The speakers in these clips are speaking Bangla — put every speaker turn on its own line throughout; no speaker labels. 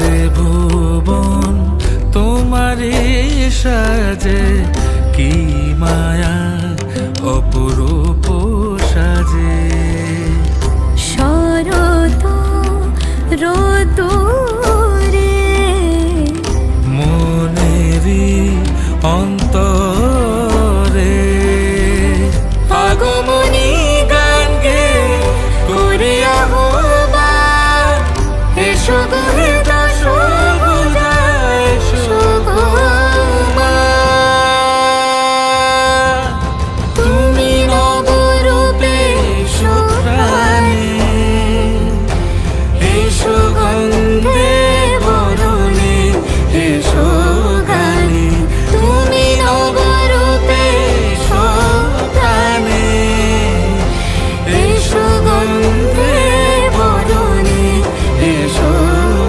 যে ভুবন তোমারই সাজে, কি মায়া অপরূপ সাজে।
শরৎ রোদুরে
মনেরই অন্তরে আগমনী গান গে করিয়া হবার, এসো গো হে দশভুজা, এসো গো মা। তুমি নবরূপে এসো প্রাণে, এসো গন্ধে বরণে, এসো গানে। তুমি নবরূপে এসো প্রাণে, এসো গন্ধে বরণে, এসো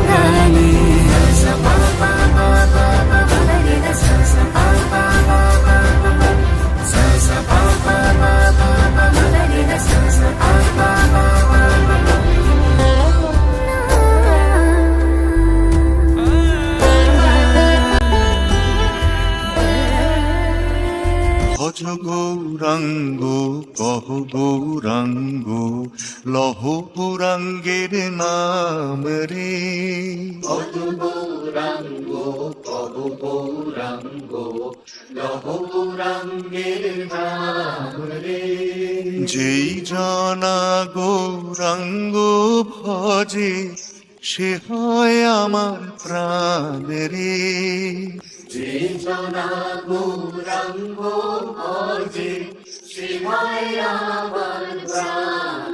গানে।
ভজ গৌরাঙ্গ কহ গৌরাঙ্গ, লহ গৌরাঙ্গের নাম রে।
ভজ গৌরাঙ্গ কহ গৌরাঙ্গ, লহ গৌরাঙ্গের নাম রে।
যেই জনা গৌরাঙ্গ ভজে, সে হয় আমার প্রাণ রে।
যে জনা গৌরাঙ্গ ভজে, সে হয় আমার প্রাণ